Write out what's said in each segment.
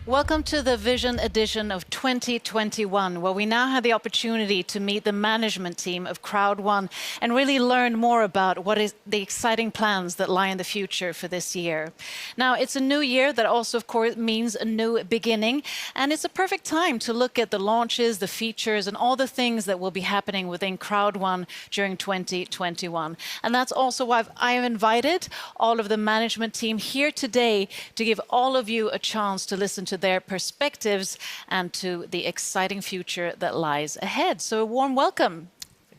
Welcome to the Vision edition of 2021, where we now have the opportunity to meet the management team of Crowd1 and really learn more about what is the exciting plans that lie in the future for this year. Now, it's a new year that also, of course, means a new beginning, and it's a perfect time to look at the launches, the features, and all the things that will be happening within Crowd1 during 2021. And that's also why I have invited all of the management team here today to give all of you a chance to listen to their perspectives and to the exciting future that lies ahead. So a warm welcome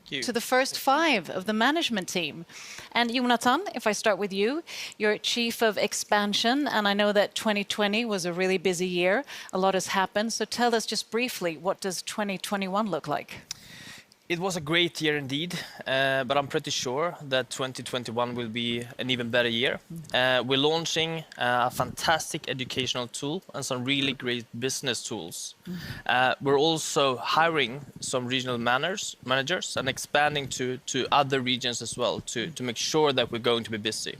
to the first five of the management team. And Jonathan, if I start with you, you're Chief of Expansion, and I know that 2020 was a really busy year. A lot has happened. So tell us just briefly, what does 2021 look like? It was a great year indeed, but I'm pretty sure that 2021 will be an even better year. We're launching a fantastic educational tool and some really great business tools. We're also hiring some regional managers and expanding to other regions as well to make sure that we're going to be busy.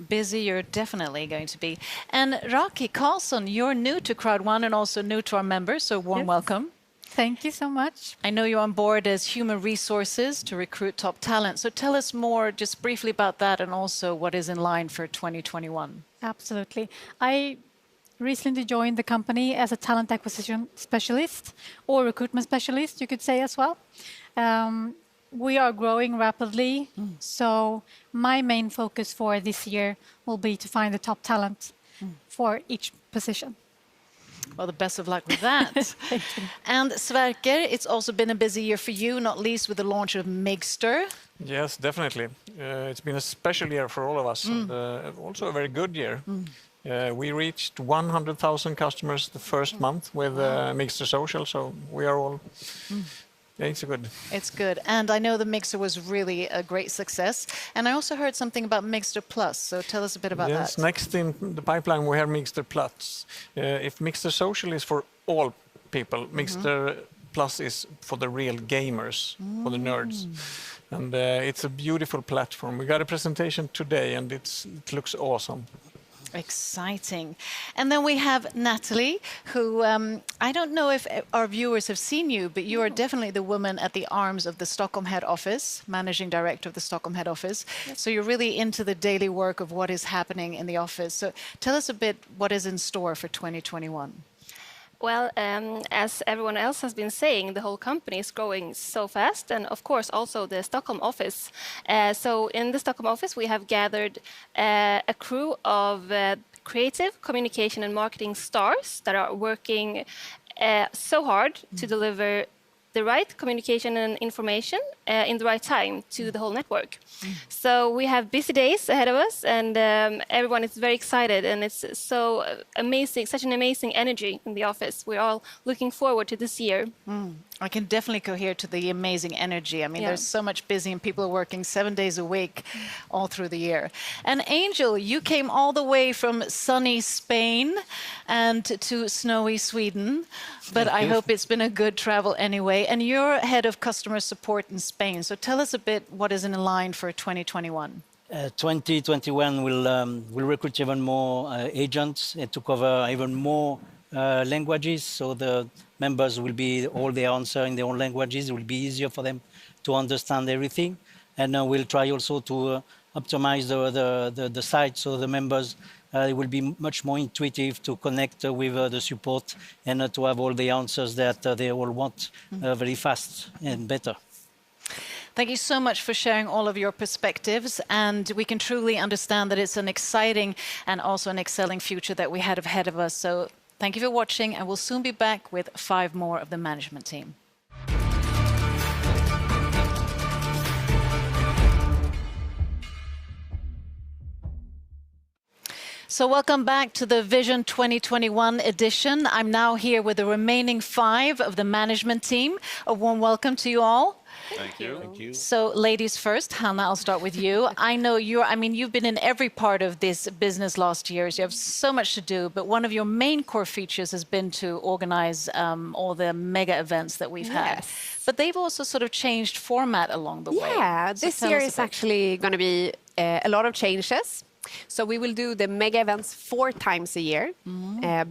Busy, you're definitely going to be. And Raki Karlsson, you're new to Crowd1 and also new to our members, so warm welcome. Thank you so much. I know you're on board as human resources to recruit top talent. So tell us more just briefly about that and also what is in line for 2021. Absolutely. I recently joined the company as a talent acquisition specialist or recruitment specialist, you could say as well. We are growing rapidly. So my main focus for this year will be to find the top talent for each position. Well, the best of luck with that. Thank you. And Sverker, it's also been a busy year for you, not least with the launch of Migster. Yes, definitely. It's been a special year for all of us, and also a very good year. We reached 100,000 customers the first month with Migster Social, so we are all... Yeah, it's good. It's good. And I know the Mixer was really a great success. And I also heard something about Mixter Plus. So tell us a bit about that. Yes, next in the pipeline we have Mixter Plus. If Mixter Social is for all people, Mixter Plus is for the real gamers, for the nerds. And it's a beautiful platform. We got a presentation today and it looks awesome. Exciting. And then we have Natalie, who I don't know if our viewers have seen you, but you are definitely the woman at the arms of the Stockholm head office, managing director of the Stockholm head office. Yes. So you're really into the daily work of what is happening in the office. So tell us a bit what is in store for 2021. Well, as everyone else has been saying, the whole company is growing so fast, and of course also the Stockholm office. So in the Stockholm office we have gathered a crew of creative, communication and marketing stars that are working so hard to deliver the right communication and information in the right time to the whole network. So we have busy days ahead of us, and everyone is very excited, and it's so amazing, such an amazing energy in the office. We're all looking forward to this year. I can definitely cohere to the amazing energy. I mean, there's so much busy and people are working 7 days a week all through the year. And Angel, you came all the way from sunny Spain and to snowy Sweden, but I hope it's been a good travel anyway. And you're head of customer support in Spain. So tell us a bit what is in line for 2021. 2021 will recruit even more agents to cover even more languages, so the members will be all the answer in their own languages. It will be easier for them to understand everything, and we'll try also to optimize the site so the members it will be much more intuitive to connect with the support and to have all the answers that they all want very fast and better. Thank you so much for sharing all of your perspectives, and we can truly understand that it's an exciting and also an excelling future that we have ahead of us. So thank you for watching, and we'll soon be back with 5 more of the management team. So welcome back to the Vision 2021 edition. I'm now here with the remaining 5 of the management team. A warm welcome to you all. Thank you. Thank you. So ladies first, Hanna, I'll start with you. I know you've been in every part of this business last year. You have so much to do, but one of your main core features has been to organize all the mega events that we've had. But they've also sort of changed format along the way. Yeah, this year is actually going to be a lot of changes. So we will do the mega events 4 times a year,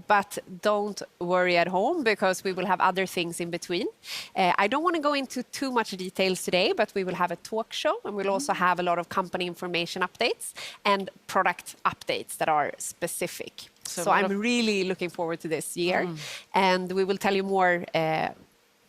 but don't worry at home because we will have other things in between. I don't want to go into too much details today, but we will have a talk show and we'll also have a lot of company information updates and product updates that are specific. So I'm really looking forward to this year and we will tell you more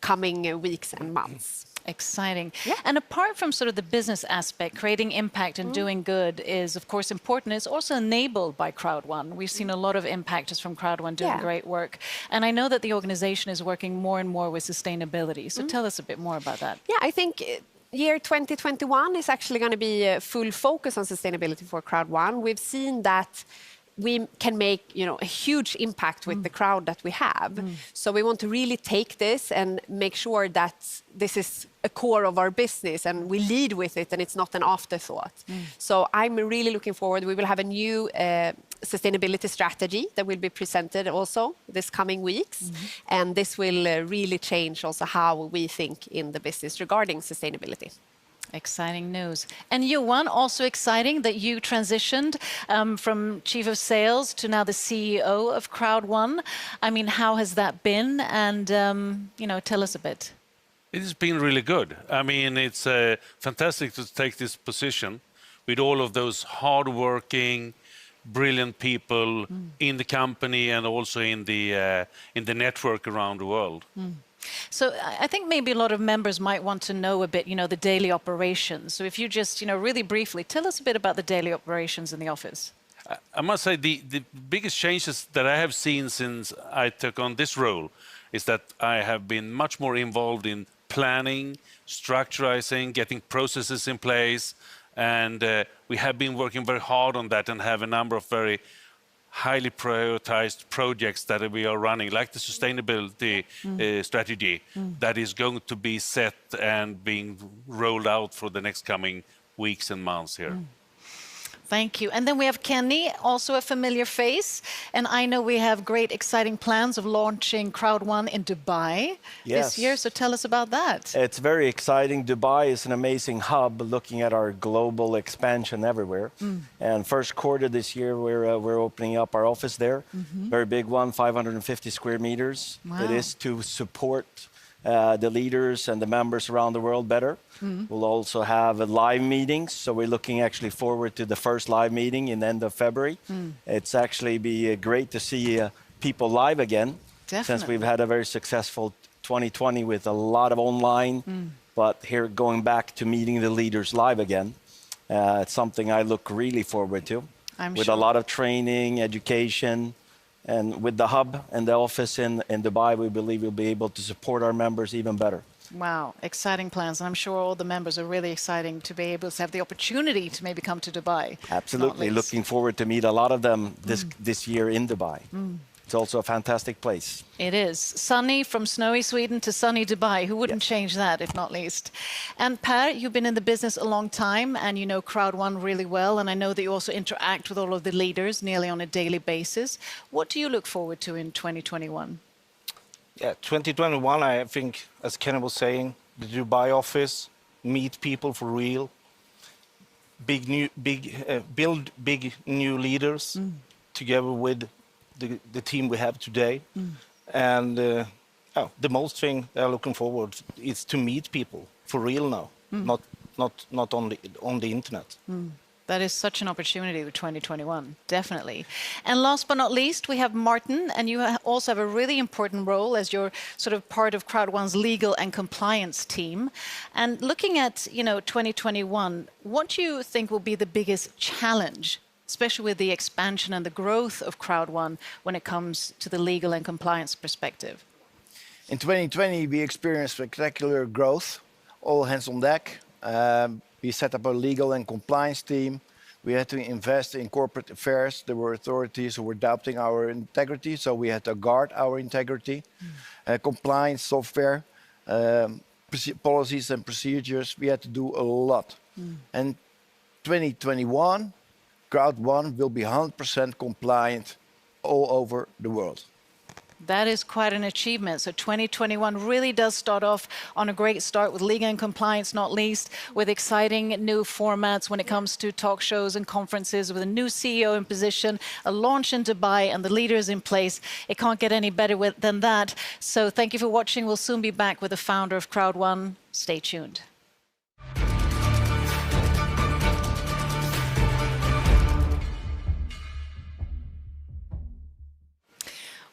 coming weeks and months. Exciting. Yeah. And apart from sort of the business aspect, creating impact and doing good is, of course, important. It's also enabled by Crowd1. We've seen a lot of impactors from Crowd1 doing great work. And I know that the organization is working more and more with sustainability. So tell us a bit more about that. Yeah, I think year 2021 is actually going to be a full focus on sustainability for Crowd1. We've seen that we can make, a huge impact with the crowd that we have. So we want to really take this and make sure that this is a core of our business and we lead with it and it's not an afterthought. So I'm really looking forward. We will have a new sustainability strategy that will be presented also this coming weeks. And this will really change also how we think in the business regarding sustainability. Exciting news. And Johan, also exciting that you transitioned from Chief of Sales to now the CEO of Crowd1. I mean, how has that been? And, tell us a bit. It has been really good. I mean, it's fantastic to take this position with all of those hardworking, brilliant people in the company and also in the network around the world. So I think maybe a lot of members might want to know a bit, the daily operations. So if you just, really briefly, tell us a bit about the daily operations in the office. I must say the biggest changes that I have seen since I took on this role is that I have been much more involved in planning, structurizing, getting processes in place. And we have been working very hard on that and have a number of very highly prioritized projects that we are running, like the sustainability strategy that is going to be set and being rolled out for the next coming weeks and months here. Thank you. And then we have Kenny, also a familiar face. And I know we have great, exciting plans of launching Crowd1 in Dubai this year. So tell us about that. It's very exciting. Dubai is an amazing hub looking at our global expansion everywhere. And first quarter this year, we're opening up our office there. Very big one, 550 square meters. Wow. It is to support the leaders and the members around the world better. We'll also have live meetings, so we're looking actually forward to the first live meeting in the end of February. It's actually be great to see people live again, since we've had a very successful 2020 with a lot of online, but here going back to meeting the leaders live again. It's something I look really forward to, with a lot of training, education. And with the hub and the office in Dubai, we believe we'll be able to support our members even better. Wow, exciting plans. And I'm sure all the members are really exciting to be able to have the opportunity to maybe come to Dubai. Absolutely. Looking forward to meet a lot of them this year in Dubai. It's also a fantastic place. It is. Sunny from snowy Sweden to sunny Dubai. Who wouldn't change that, if not least? And Per, you've been in the business a long time and you know Crowd1 really well. And I know that you also interact with all of the leaders nearly on a daily basis. What do you look forward to in 2021? Yeah, 2021, I think, as Kenny was saying, the Dubai office, meet people for real, build big new leaders together with the team we have today. And the most thing I'm looking forward is to meet people for real now, not only on the internet. That is such an opportunity with 2021, definitely. And last but not least, we have Martin, and you also have a really important role as you're sort of part of Crowd1's legal and compliance team. And looking at 2021, what do you think will be the biggest challenge, especially with the expansion and the growth of Crowd1 when it comes to the legal and compliance perspective? In 2020, we experienced spectacular growth, all hands on deck. We set up a legal and compliance team. We had to invest in corporate affairs. There were authorities who were doubting our integrity, so we had to guard our integrity. Compliance software, policies and procedures, we had to do a lot. And 2021, Crowd1 will be 100% compliant all over the world. That is quite an achievement. So 2021 really does start off on a great start with legal and compliance, not least, with exciting new formats when it comes to talk shows and conferences, with a new CEO in position, a launch in Dubai, and the leaders in place. It can't get any better than that. So thank you for watching. We'll soon be back with the founder of Crowd1. Stay tuned.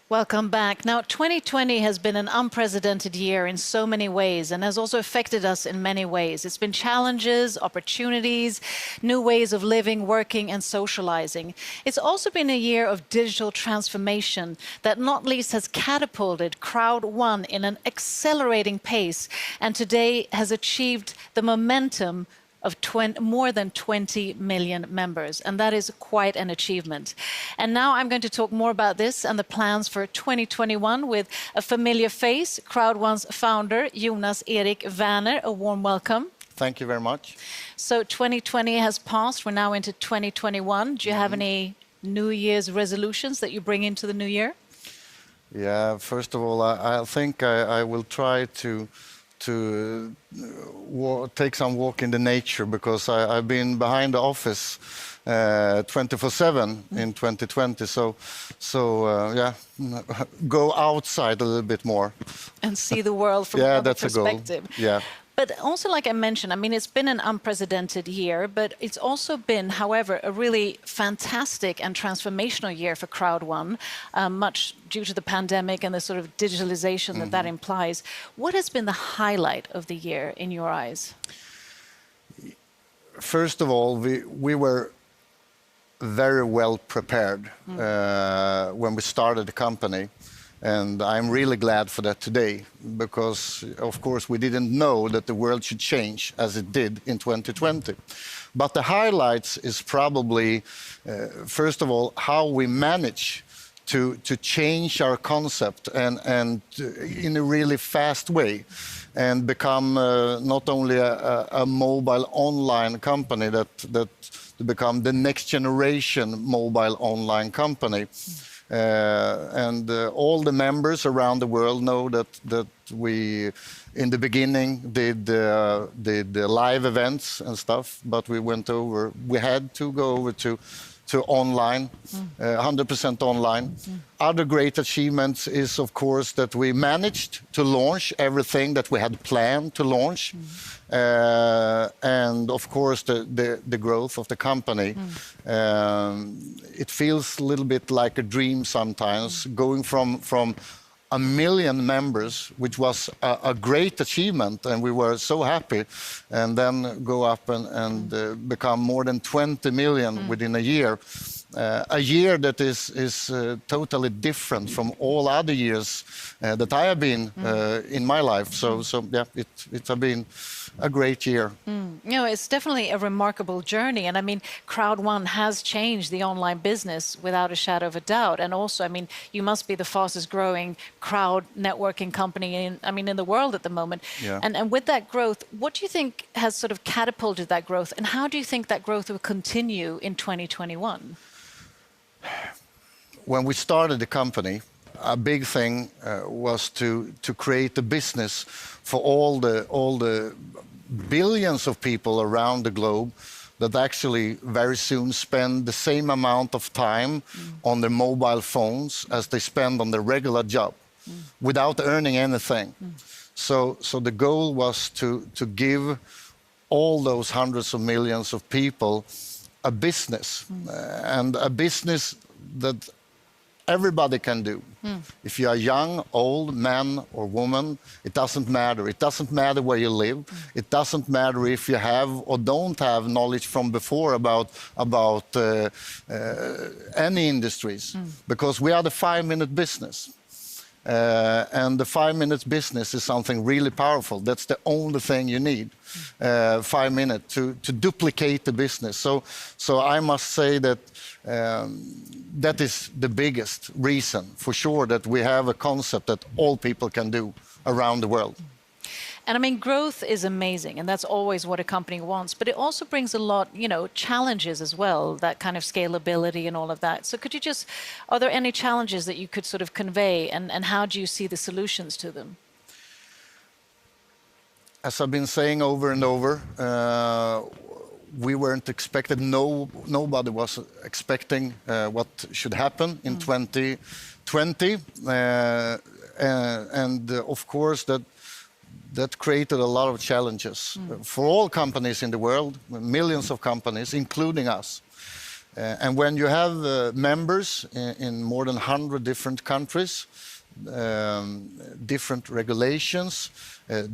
Welcome back. Now, 2020 has been an unprecedented year in so many ways and has also affected us in many ways. It's been challenges, opportunities, new ways of living, working, and socializing. It's also been a year of digital transformation that not least has catapulted Crowd1 in an accelerating pace and today has achieved the momentum of more than 20 million members, and that is quite an achievement. And now I'm going to talk more about this and the plans for 2021 with a familiar face, Crowd1's founder, Jonas Erik Werner. A warm welcome. Thank you very much. So 2020 has passed. We're now into 2021. Do you have any New Year's resolutions that you bring into the new year? Yeah, first of all, I think I will try to take some walk in the nature, because I've been behind the office 24/7 in 2020. Yeah, go outside a little bit more and see the world from another perspective. A goal. Yeah. But also, like I mentioned, I mean, it's been an unprecedented year, but it's also been, however, a really fantastic and transformational year for Crowd1, much due to the pandemic and the sort of digitalization that implies. What has been the highlight of the year in your eyes? First of all, we were very well prepared when we started the company. And I'm really glad for that today, because, of course, we didn't know that the world should change as it did in 2020. But the highlights is probably, first of all, how we manage to change our concept and in a really fast way, and become not only a mobile online company, that to become the next generation mobile online company. And all the members around the world know that we, in the beginning, did live events and stuff, but we had to go over to online, 100% online. Other great achievements is, of course, that we managed to launch everything that we had planned to launch. And of course, the growth of the company. It feels a little bit like a dream sometimes, going from 1 million members, which was a great achievement, and we were so happy, and then go up and become more than 20 million within a year. A year that is totally different from all other years that I have been in my life. So yeah, it has been a great year. You know, it's definitely a remarkable journey. And I mean, Crowd1 has changed the online business without a shadow of a doubt. And also, I mean, you must be the fastest growing crowd networking company in the world at the moment. Yeah. And with that growth, what do you think has sort of catapulted that growth? And how do you think that growth will continue in 2021? When we started the company, a big thing was to create a business for all the billions of people around the globe that actually very soon spend the same amount of time on their mobile phones as they spend on their regular job without earning anything. So the goal was to give all those hundreds of millions of people a business, and a business that everybody can do. If you are young, old, man or woman, it doesn't matter. It doesn't matter where you live. It doesn't matter if you have or don't have knowledge from before about any industries, because we are the 5-minute business. And the 5-minute business is something really powerful. That's the only thing you need, 5 minutes to duplicate the business. So I must say that that is the biggest reason, for sure, that we have a concept that all people can do around the world. And I mean, growth is amazing, and that's always what a company wants. But it also brings a lot, challenges as well, that kind of scalability and all of that. So are there any challenges that you could sort of convey, and how do you see the solutions to them? As I've been saying over and over, we weren't expected, nobody was expecting what should happen in 2020. And of course, that created a lot of challenges for all companies in the world, millions of companies, including us. And when you have members in more than 100 different countries, different regulations,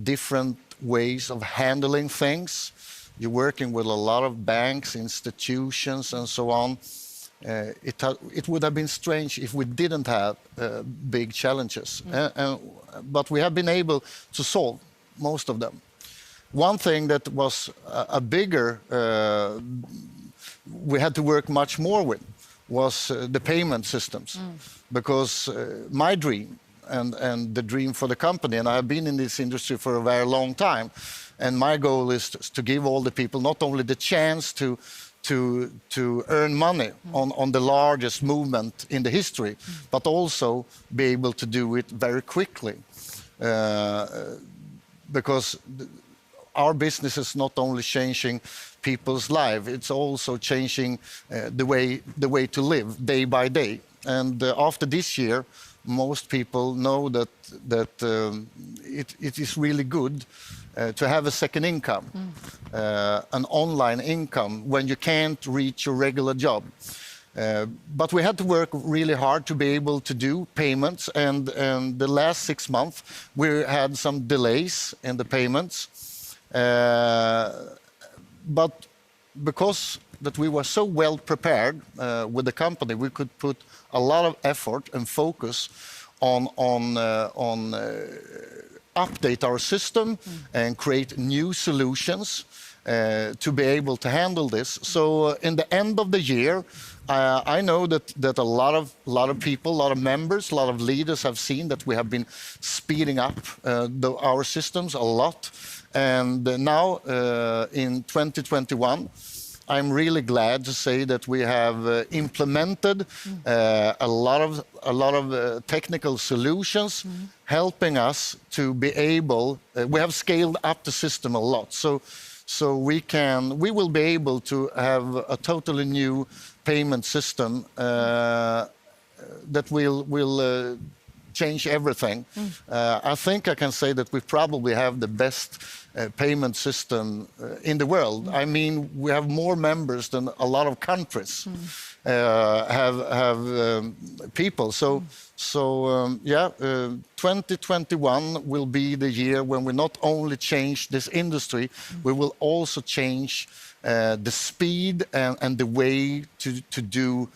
different ways of handling things, you're working with a lot of banks, institutions, and so on. It would have been strange if we didn't have big challenges. But we have been able to solve most of them. One thing that was a bigger, we had to work much more with, was the payment systems. Because my dream and the dream for the company, and I have been in this industry for a very long time, and my goal is to give all the people not only the chance to earn money on the largest movement in the history, but also be able to do it very quickly. Because our business is not only changing people's lives, it's also changing the way to live day by day. And after this year, most people know that it is really good to have a second income, an online income when you can't reach your regular job. But we had to work really hard to be able to do payments, and the last 6 months we had some delays in the payments. But because that we were so well prepared with the company, we could put a lot of effort and focus on update our system and create new solutions to be able to handle this. So in the end of the year, I know that a lot of people, a lot of members, a lot of leaders have seen that we have been speeding up our systems a lot. And now in 2021, I'm really glad to say that we have implemented a lot of technical solutions, helping us to be able. We have scaled up the system a lot, so we will be able to have a totally new payment system that will change everything. I think I can say that we probably have the best payment system in the world. I mean, we have more members than a lot of countries have people. So 2021 will be the year when we not only change this industry, we will also change the speed and the way to do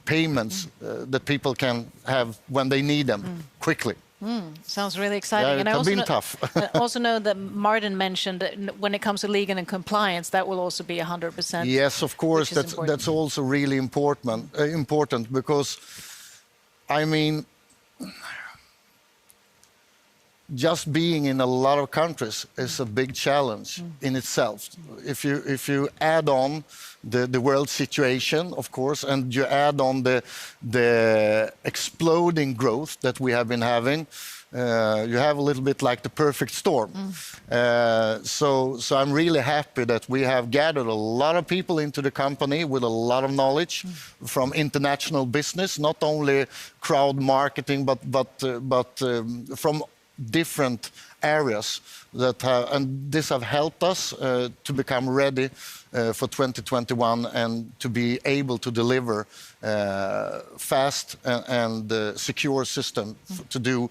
payments that people can have when they need them quickly. Sounds really exciting. Yeah, and I it's also been know, tough. I also know that Martin mentioned that when it comes to legal and compliance, that will also be 100%. Yes, of course. That's also really important because, I mean, just being in a lot of countries is a big challenge in itself. If you add on the world situation, of course, and you add on the exploding growth that we have been having, you have a little bit like the perfect storm. So I'm really happy that we have gathered a lot of people into the company with a lot of knowledge from international business, not only crowd marketing, but from different areas and this have helped us to become ready for 2021 and to be able to deliver fast and secure system to do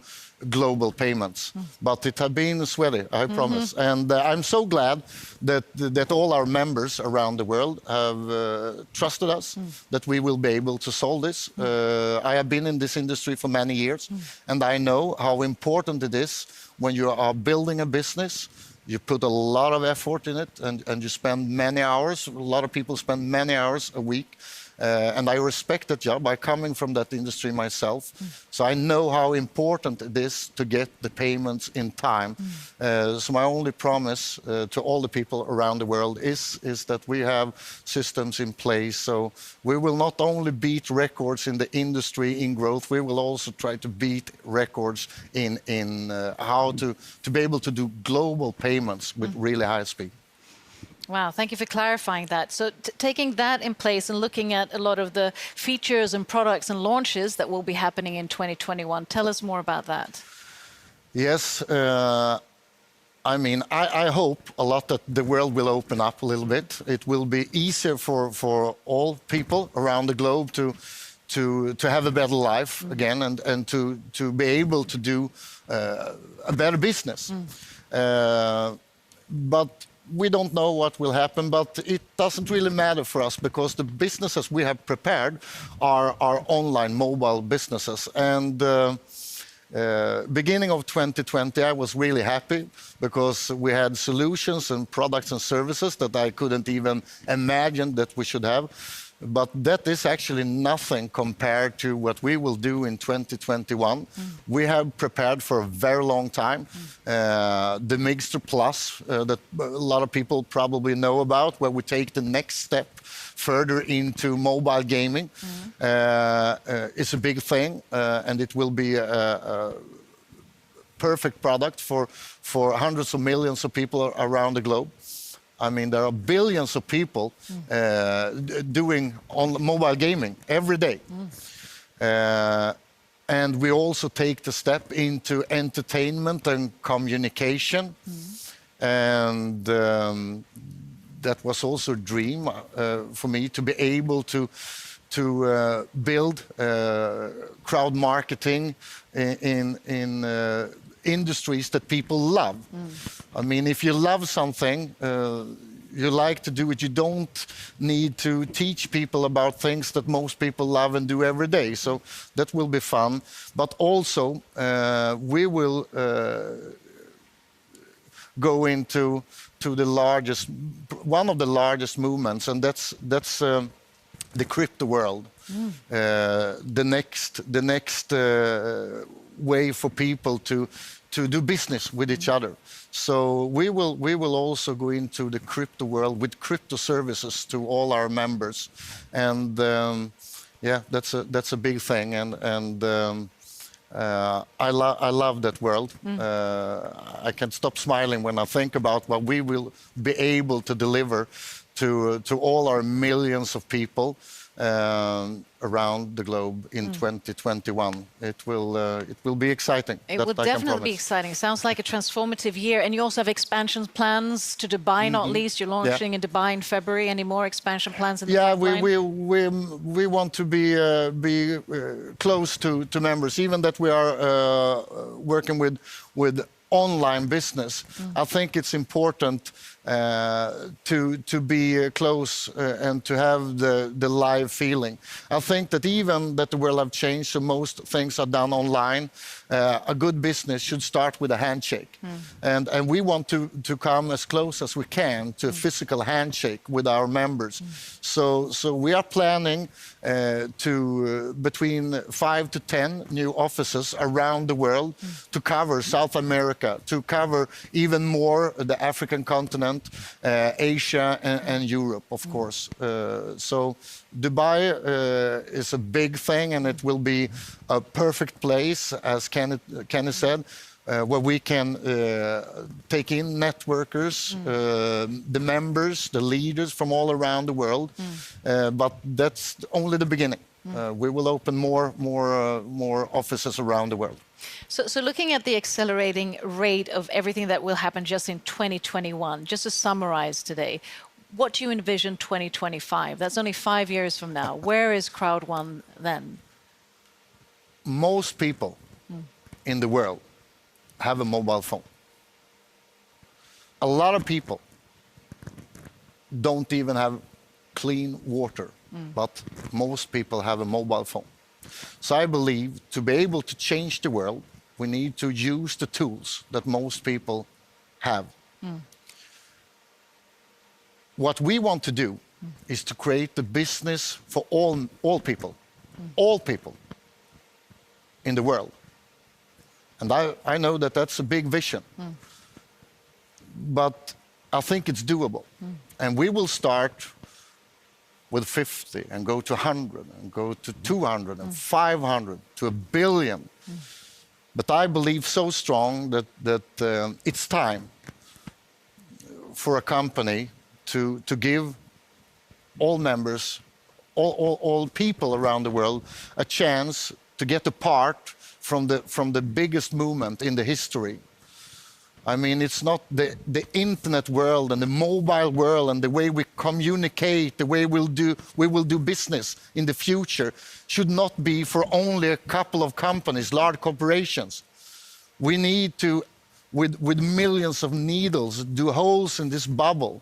global payments. But it has been sweaty, I promise. And I'm so glad that all our members around the world have trusted us, that we will be able to solve this. I have been in this industry for many years, and I know how important it is when you are building a business You put a lot of effort in it, and you spend many hours. A lot of people spend many hours a week. And I respect that job. I'm coming from that industry myself, so I know how important it is to get the payments in time. So my only promise to all the people around the world is that we have systems in place. So we will not only beat records in the industry in growth, we will also try to beat records in how to be able to do global payments with really high speed. Wow, thank you for clarifying that. So taking that in place and looking at a lot of the features and products and launches that will be happening in 2021, tell us more about that. Yes, I mean, I hope a lot that the world will open up a little bit. It will be easier for all people around the globe to have a better life again, and to be able to do a better business. But we don't know what will happen, but it doesn't really matter for us, because the businesses we have prepared are online mobile businesses. And beginning of 2020, I was really happy because we had solutions and products and services that I couldn't even imagine that we should have. But that is actually nothing compared to what we will do in 2021. We have prepared for a very long time. The Mixter Plus, that a lot of people probably know about, where we take the next step further into mobile gaming. It's a big thing, and it will be a perfect product for hundreds of millions of people around the globe. I mean, there are billions of people doing on mobile gaming every day. And we also take the step into entertainment and communication. And that was also a dream for me, to be able to build crowd marketing in industries that people love. I mean, if you love something, you like to do it, you don't need to teach people about things that most people love and do every day. So that will be fun. But also, we will go into one of the largest movements, and that's the crypto world. The next way for people to do business with each other. So we will also go into the crypto world with crypto services to all our members, and yeah, that's a big thing, and I love that world. I can't stop smiling when I think about what we will be able to deliver to all our millions of people around the globe in 2021. It will be exciting. It will definitely be exciting. Sounds like a transformative year. And you also have expansion plans to Dubai, not least. You're launching in Dubai in February. Any more expansion plans in the pipeline? We want to be close to members, even that we are working with online business. I think it's important to be close and to have the live feeling. I think that even that the world have changed, so most things are done online. A good business should start with a handshake, and we want to come as close as we can to a physical handshake with our members. So we are planning to between 5 to 10 new offices around the world to cover South America, to cover even more the African continent, Asia and Europe, of course. So Dubai is a big thing, and it will be a perfect place, as Kenny said, where we can take in networkers, the members, the leaders from all around the world. But that's only the beginning. We will open more offices around the world. So looking at the accelerating rate of everything that will happen just in 2021, just to summarize today, what do you envision 2025? That's only 5 years from now. Where is Crowd1 then? Most people in the world have a mobile phone. A lot of people don't even have clean water, but most people have a mobile phone. So I believe to be able to change the world, we need to use the tools that most people have What we want to do is to create the business for all people in the world. And I know that that's a big vision, but I think it's doable. And we will start with 50 and go to 100 and go to 200 and 500 to 1 billion. But I believe so strong that it's time for a company to give all members, all people around the world, a chance to get a part from the biggest movement in the history. I mean, it's not the internet world and the mobile world and the way we communicate, the way we will do business in the future should not be for only a couple of companies, large corporations. We need to, with millions of needles, do holes in this bubble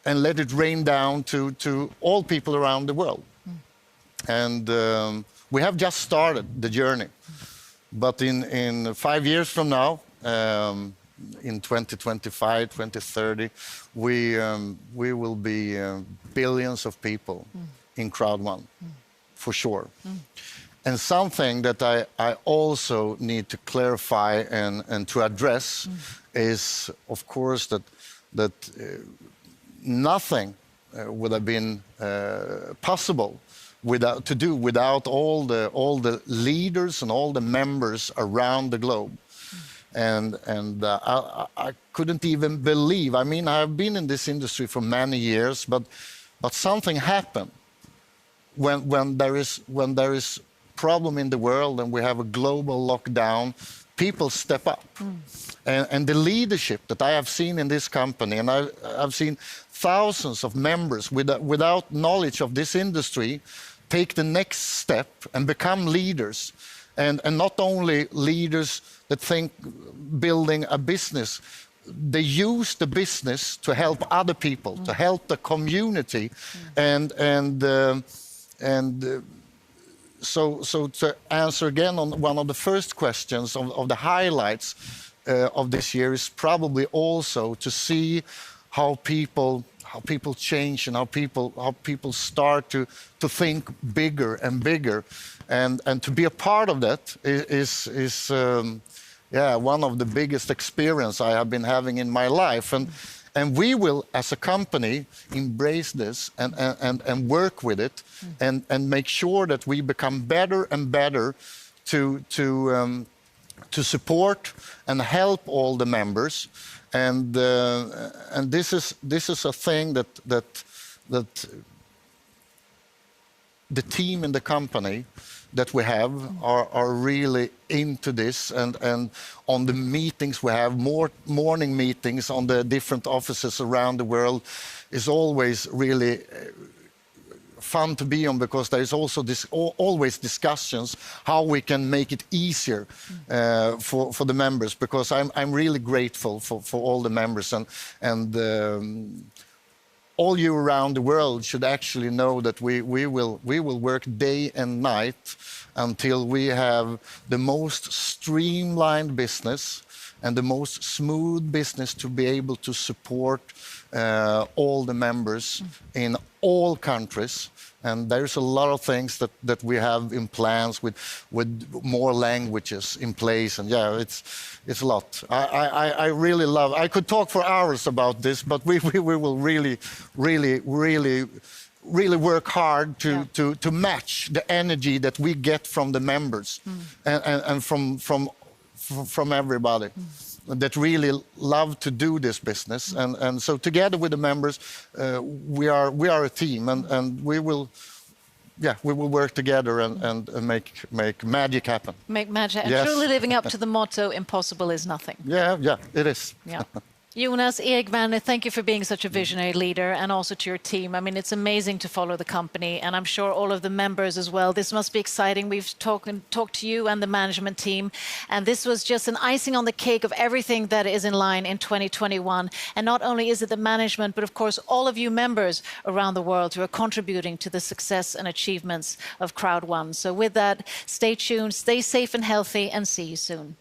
and let it rain down to all people around the world. And we have just started the journey. But in 5 years from now, in 2025, 2030, we will be billions of people in crowd1, for sure. And something that I also need to clarify and to address is, of course, that nothing would have been possible without all the leaders and all the members around the globe. And I couldn't even believe. I mean, I've been in this industry for many years, but something happened when there is problem in the world and we have a global lockdown. People step up, and the leadership that I have seen in this company, and I've seen thousands of members without knowledge of this industry take the next step and become leaders, and not only leaders that think building a business, they use the business to help other people, to help the community, So to answer again on one of the first questions of the highlights of this year is probably also to see how people change and how people start to think bigger and bigger, and to be a part of that is one of the biggest experience I have been having in my life. And we will, as a company, embrace this and work with it and make sure that we become better and better to support and help all the members. And this is a thing that the team in the company that we have are really into this, and on the meetings we have, morning meetings on the different offices around the world, is always really fun to be on, because there is also always discussions how we can make it easier for the members, because I'm really grateful for all the members, and all you around the world should actually know that we will work day and night until we have the most streamlined business and the most smooth business to be able to support all the members in all countries. And there's a lot of things that we have in plans with more languages in place, and yeah, it's a lot. I really love. I could talk for hours about this, but we will really work hard to match the energy that we get from the members and from everybody that really love to do this business, and so together with the members, we are a team, and we will work together and make magic happen. Make magic, and Yes. truly living up to the motto, impossible is nothing. Yeah, it is. Yeah. Jonas, Erik, Werner, thank you for being such a visionary leader, and also to your team. I mean, it's amazing to follow the company, and I'm sure all of the members as well. This must be exciting. We've talked to you and the management team, and this was just an icing on the cake of everything that is in line in 2021. And not only is it the management, but of course all of you members around the world who are contributing to the success and achievements of crowd1. So with that, stay tuned, stay safe and healthy, and see you soon.